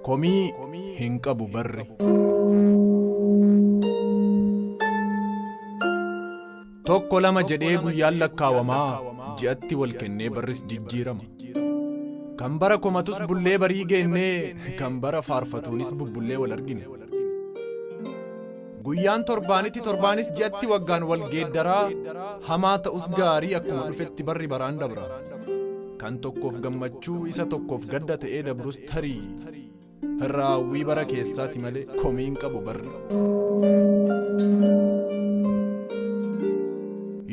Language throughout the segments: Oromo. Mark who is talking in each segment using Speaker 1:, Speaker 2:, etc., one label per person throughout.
Speaker 1: Komii hin qabu barri. Tokko lama jedhee guyyaan lakkaawamaa ji'atti wal kennee barris jijjiirama. Kan bara komatus bullee barii geennee kan bara faarfatuunis bubbullee wal argine. Guyyaan torbaanis ji'atti waggaan wal geeddaraa hamaa ta'us gaarii akkuma dhufetti barri baraan dabra. Kan tokkoof gammachuu isa tokkoof gadda ta'ee dabrus tarii raawwii bara keessaati malee komiin qabu barri.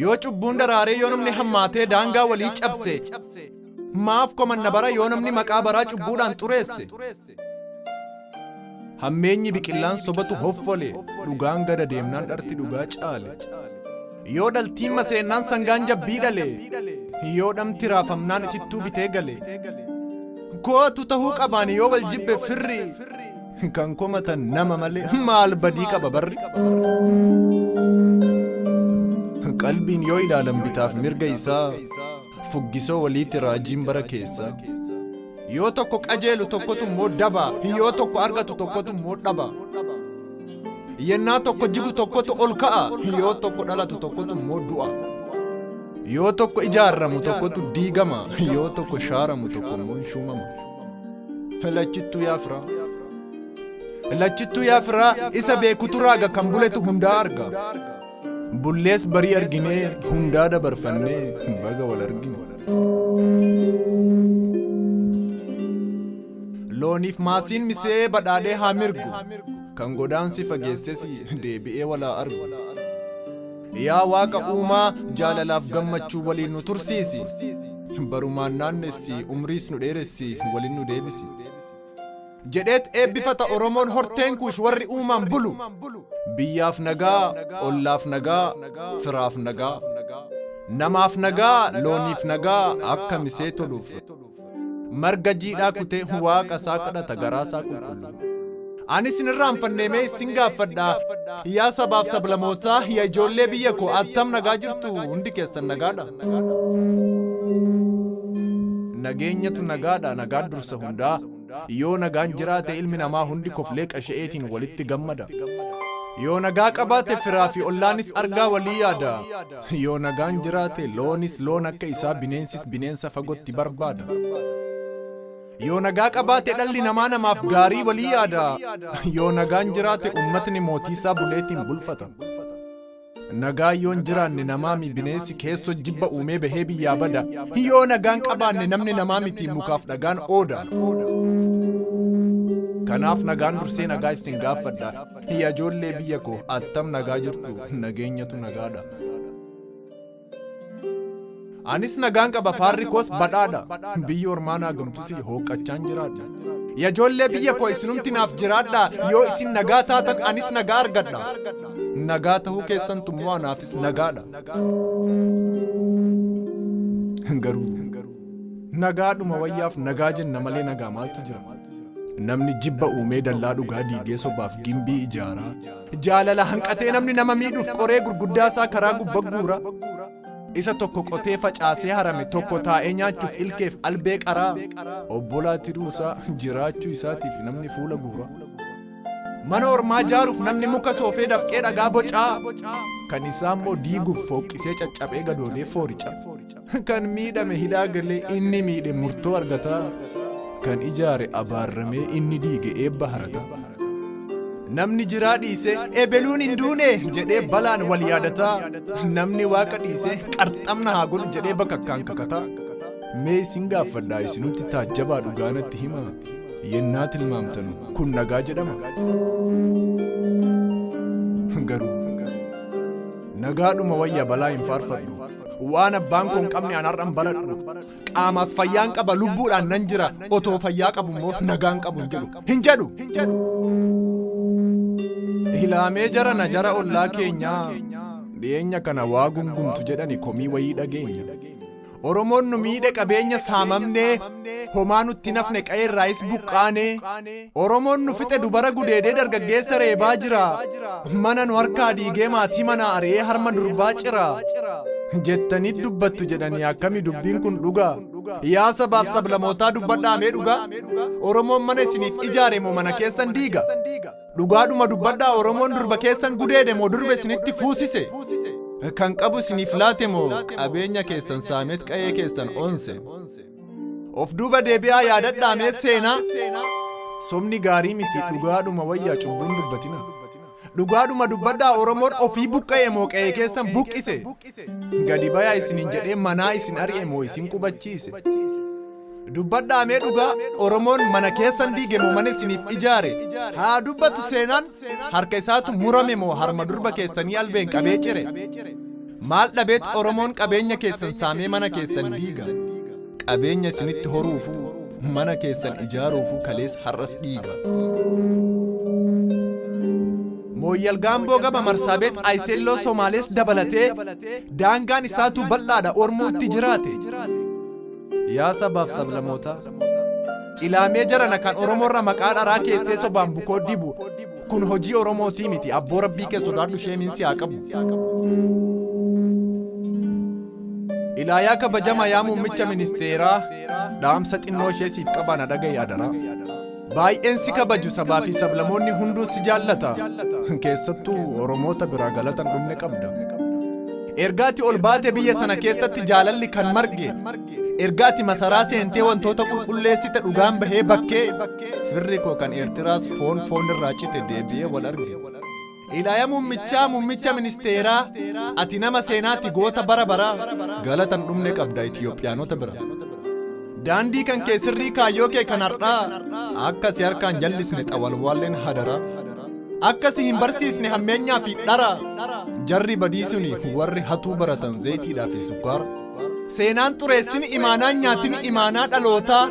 Speaker 1: Yoo cubbuun daraaree yoo namni hammaatee daangaa walii cabse maaf komanna bara yoo namni maqaa baraa cubbuudhaan xureesse. Hammeenyi biqilaan sobatu hoffole dhugaan gada deemnaan dharti dhugaa caale. Yoo dhaltiin maseennaan sangaan jabbii dhale yoo dhamti raafamnaan itittuu bitee gale. Kootu tahuu qabaan yoo wal jibbe firri kan komatan nama malee maal badii qaba barri. Qalbiin yoo ilaalan bitaaf mirga isaa fuggisoo waliitti raajiin bara keessa. Yoo tokko qajeelu tokkotu immoo daba yoo tokko argatu tokkotu immoo dhaba. Yennaa tokko jigu tokkotu ol ka'a yoo tokko dhalatu tokkotu immoo du'a. Yoo tokko ijaaramu tokkotu diigama yoo tokko shaaramu tokko immoo shuumama. Lachittuu yaafiraa isa beekutu raaga kan buletu hundaa arga. Bullees barii arginee hundaa dabarfannee baga wal argine. Looniif maasiin misee badhaadhee haa mirgu kan godaansi fageesses deebi'ee walaa argu. Yaa Waaqa uumaa jaalalaaf gammachuu waliin nu tursiisi. Barumaan naannessi umriis nu dheeressi waliin nu deebisi. Jedheet eebbifata Oromoon horteen kuush warri uumaan bulu. Biyyaaf nagaa, ollaaf nagaa, firaaf nagaa. Namaaf nagaa, looniif nagaa akka misee toluuf. Marga jiidhaa kutee Waaqa isaa kadhata garaasaa qulqullu. Anis hin irraanfanneemee isin gaafadhaa. Yaa sabaaf sablamootaa yaa ijoollee biyya koo attam nagaa jirtu hundi keessan nagaadha. Nageenyatu nagaadha nagaa dursa hundaa. Yoo nagaan jiraate ilmi namaa hundi koflee qasha'eetiin walitti gammada. Yoo nagaa qabaate firaa fi ollaanis argaa walii yaada. Yoo nagaan jiraate loonis loon akka isaa bineensis bineensa fagootti barbaada. Yoo nagaa qabaate dhalli namaa namaaf gaarii walii yaada. Yoo nagaan jiraate ummatni mootii isaa buleetiin bulfata. Nagaa yoon jiraanne namaami bineensi keessoo jibba uumee bahee biyyaa bada. Yoo nagaan qabaanne namni namaa miti mukaaf dhagaan ooda. Kanaaf nagaan dursee nagaa isin gaafadha. Yaa ijoollee biyya koo attam nagaa jirtu nageenyatu nagaadha. Anis nagaan qaba faarri koos badhaadha. Biyya ormaanaa gamtus hooqachaan jiraadha. Yaa ijoollee biyya koo isinumti naaf jiraadha. Yoo isin nagaa taatan anis nagaa argadha. Nagaa tahuu keessantu immoo anaafis nagaadha. Garuu nagaadhuma wayyaaf nagaa jenna malee nagaa maaltu jira? Namni jibba uumee dallaa dhugaa diigee sobaaf gimbii ijaaraa. Jaalala hanqatee namni nama miidhuuf qoree gurguddaa isaa karaa gubba guura. Isa tokko qotee facaasee harame tokko taa'ee nyaachuuf ilkeef albee qaraa. Obbolaa tiruusaa jiraachuu isaatiif namni fuula guura. Mana ormaa jaaruuf namni muka soofee dafqee dhagaa bocaa. Kan isaa immoo diiguuf fooqqisee caccabee gadoodee foorica. Kan miidhame hidhaa galee inni miidhe murtoo argata. Kan ijaare abaarramee inni diige eebba harata. Namni jiraa dhiise ebeluun hin duune jedhee balaan wal yaadata. Namni waaqa dhiise qarxamna haa godhu jedhee bakakkaan kakata. Mee isin gaafadhaa isinumti taajjabaa dhugaanatti hima. Yennaa tilmaamtanu kun nagaa jedhama. Garuu nagaadhuma wayya balaa hin faarfadhu. Waan abbaan koo hin qabne anarraan baradhu. Qaamaas fayyaan qaba lubbuudhaan nan jira. Otoo fayyaa qabu immoo nagaan qabu hin jedhu. Hilaamee jarana jara ollaa keenyaa. Dhiyeenya kana waa gungumtu jedhani komii wayii dhageenya. Oromoon nu miidhe qabeenya saamamnee homaanutti nafne qa'ee raayis buqqaane Oromoon nu fixe dubara gudeedee dargaggeessa reebaa jira mana nu harkaa diigee maatii mana ari'ee harma durbaa cira jettanii dubbattu jedhanii akkami dubbiin kun dhugaa yaa sabaaf sablamootaa dubbadhaamee dhugaa Oromoon mana isiniif ijaare moo mana keessan diiga dhugaadhuma dubbadhaa Oromoon durba keessan gudeede moo durba isinitti fuusise kan qabu isiniif laate moo qabeenya keessan saameet qa'ee keessan onse of duuba deebi'aa yaadadhaamee seenaa somni gaarii miti dhugaadhuma wayyaa cubbuun dubbatina dhugaadhuma dubbadhaa Oromoon ofii buqqa'e moo qa'ee keessan buqqise gadi bayaa isiniin jedhee manaa isin ari'e moo isin qubachiise dubbadhaamee dhugaa Oromoon mana keessan diige moo mana isiniif ijaare haa dubbatu seenaan harka isaatu murame moo harma durba keessanii albeen qabee cire maal dhabeet Oromoon qabeenya keessan saamee mana keessan diiga qabeenya isinitti horuufu mana keessan ijaaruufu kalees har'as dhiiga mooyyal gaamboo gaba marsaabeet ayiseelloo Somaalees dabalatee daangaan isaatu bal'aadha Ormootti jiraate yaa sabaaf sablamoota ilaamee jarana kan Oromoorra maqaa dharaa keessee sobaan bukoo dibu kun hojii Oromootii miti abboo rabbii kee sodaadhu sheemiinsi haa qabu ilaayaa kabajama yaa muummicha ministeeraa dhaamsa xinnoo ishee siif qabana dhaga'i adaraa baay'een si kabaju sabaa fi sablamoonni hunduu si jaallata keessattuu Oromoota biraa galatan dhumne qabda ergaati ol baate biyya sana keessatti jaalalli kan marge ergaati masaraa seentee wantoota qulqulleessite dhugaan bahee bakkee firri koo kan Eertiraas foon irraa cite deebi'ee wal arge ilaaya muummicha ministeeraa ati nama seenaatti goota bara baraa galatan dhumne qabda Itiyoophiyaanota bira daandii kan kee sirrii kaayyoo kee kan har'aa akkasi harkaan jallisne xawalwaalleen hadaraa akkasi hin barsiisne hammeenyaa fi dhara jarri badiisuni warri hatuu baratan zayitiidhaa fi sukkaara seenaan xureessin imaanaan nyaatin imaanaa dhalootaa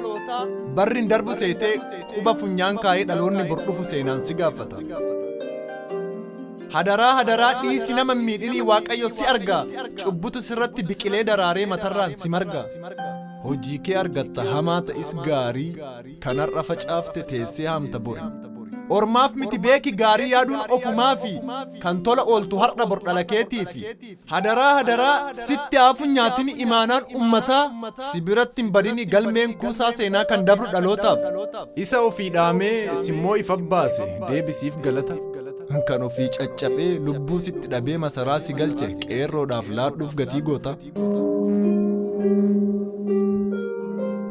Speaker 1: barrin darbu seetee quba funyaan kaa'ee dhaloonni bordhufu seenaan si gaafata hadaraa dhiisi nama miidhinii waaqayyo si argaa cubbutu sirratti biqilee daraaree matarraan si marga hojii kee argatta hamaa ta'is gaarii kanarra facaafte teessee hamta bori ormaaf miti beeki gaarii yaaduun ofumaa fi kan tola ooltu har'a bordhala keetii fi hadaraa sitti haafu nyaatin imaanaan ummataa si biratti hin badini galmeen kuusaa seenaa kan dabru dhalootaaf isa ofii dhaamee simmoo ifa baase deebisiif galata kan ofii caccabee lubbuu sitti dhabee masaraa si galche qeerroodhaaf laadhuuf gatii goota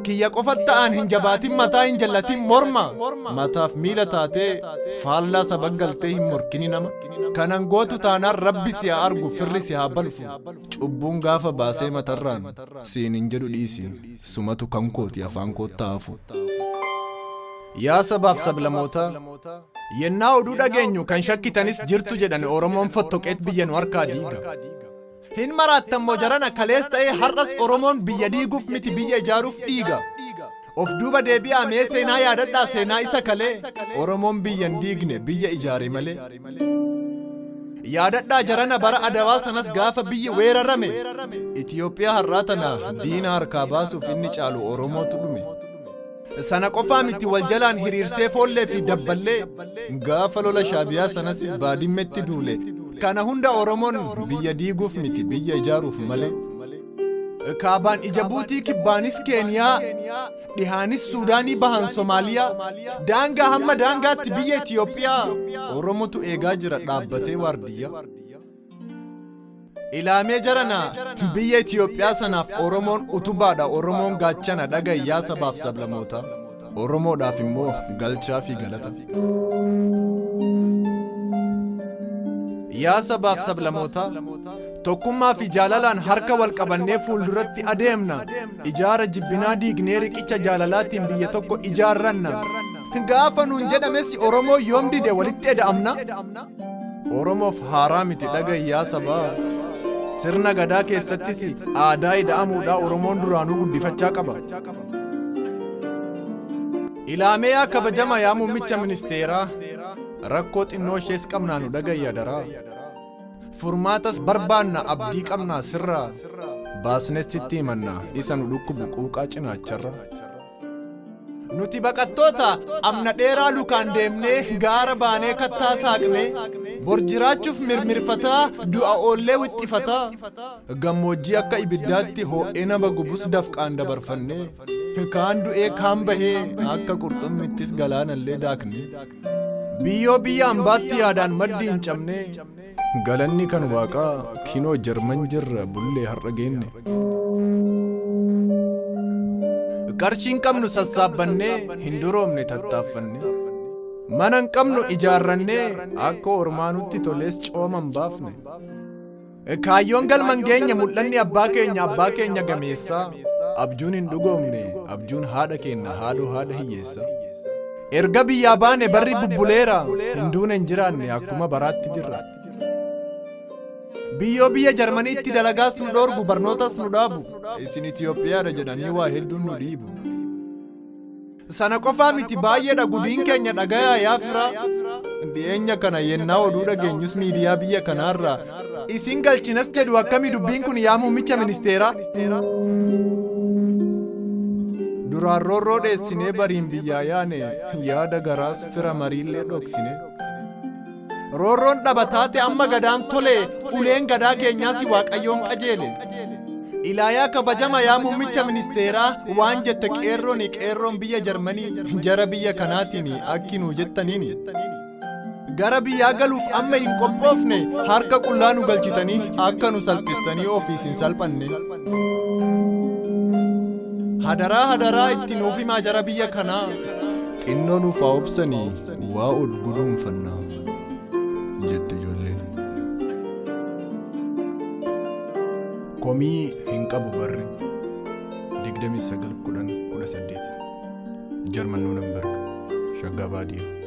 Speaker 1: kiyya qofat ta'an hin jabaatin mataa hin jallatin morma mataaf miila taatee faallaa sabaggaltee hin morkini nama kanan gootu taanaan rabbi si haa argu firri si haa balfu cubbuun gaafa baasee matarraan siin hin jedhu dhiisi sumatu kan kooti afaan koottaafu yaa sabaaf sablamoota yennaa oduu dhageenyu kan shakkitanis jirtu jedhan Oromoon fottoqeet biyya nu harkaa diiga hin maraattan moo jarana kalees ta'ee har'as Oromoon biyya diiguuf miti biyya ijaaruuf dhiiga of duuba deebi'aa mee seenaa yaadadhaa seenaa isa kalee Oromoon biyyan diigne biyya ijaare malee yaadadhaa jarana bara adawaa sanas gaafa biyyi weerarame Itiyoophiyaa har'aa tana diina harkaa baasuuf inni caalu Oromootu dhume sana qofaa miti wal jalaan hiriirsee foollee fi dabballee gaafa lola shaabiyaa sanas baadimmetti duule kana hunda Oromoon biyya diiguuf miti biyya ijaaruuf malee kaabaan Jibuutii kibbaanis Keeniyaa dhihaanis Suudaanii bahan Somaaliyaa daangaa hamma daangaatti biyya Itiyoophiyaa Oromotu eegaa jira dhaabbatee waardiyyaa ilaamee jarana biyya Itiyoophiyaa sanaaf Oromoon utubaadha Oromoon gaachana dhagayyaa sabaaf sablamoota Oromoodhaaf immoo galchaa fi galata yaa sabaaf sablamoota tokkummaa fi jaalalaan harka wal qabannee fuulduratti adeemna ijaara jibbinaa diignee riqicha jaalalaatiin biyya tokko ijaarranna gaafa nuun jedhames Oromoo yoom dide walitti eda'amna Oromoof haaraa miti dhagayyaa sabaa sirna gadaa keessattis aadaa ida'amuudhaa Oromoon duraanuu guddifachaa qaba ilaamee yaa kabajama yaa muummicha ministeeraa rakkoo xinnoo ishees qabnaa nu dhagayya daraa furmaatas barbaanna abdii qabnaa sirraa baasnes sitti himanna isa nu dhukkubu quuqaa cinaacharra nuti baqattoota amna dheeraa lukaan deemnee gaara baanee kattaa saaqnee bor jiraachuuf mirmirfataa du'a oollee wixxifataa gammoojjii akka ibiddaatti ho'ee nama gubus dafqaan dabarfannee kaan du'ee kaan bahee akka qurxummittis galaanallee daaknee biyyoo biyya hambaatti yaadaan maddii hin cabne galanni kan waaqaa kinoo jarman jirra bullee har'a geenne. Qarshiin qabnu sassaabannee hin duroomne tattaaffanne mana hin qabnu ijaarrannee akka ormaanutti tolees cooman baafne kaayyoon galman geenya mul'anni abbaa keenya gameessaa abjuun hin dhugoomne abjuun haadha keenya haadha hiyyeessa erga biyyaa baane barri bubbuleera hin duune hin jiraanne akkuma baraatti jirra biyyoo biyya jarmaniitti dalagaas nu dhoorgu barnootas nu dhaabu isin Itiyoophiyaadha jedhanii waa hedduun nu dhiibu sana qofaa miti baay'eedha gudiin keenya dhagayaa yaafira dhiyeenya kana yennaa oduu dhageenyus miidiyaa biyya kanaarraa isin galchinas jedhu akkamii dubbiin kun yaa muummicha ministeeraa duraan roorroo dheessinee bariin biyyaa yaane yaada garaas fira mariillee dhoksine roorroon dhaba amma gadaan tole uleen gadaa keenyaas waaqayyoon qajeele ilaayaa kabajama yaa muummicha ministeeraa waan jette qeerroon biyya jarmanii jara biyya kanaatiin akkinuu jettaniin gara biyyaa galuuf amma hin qophoofne harka qullaa nu galchitanii akka nu salphistanii ofiis hin salphanne hadaraa itti nuuf himaa jara biyya kanaa xinnoo nuuf haa obsanii waa ol guduunfannaa jette ijoolleen. Komii hin qabu barri 29/10/18 Jarman Nuunenberg Shaggaa Baadiyyaa.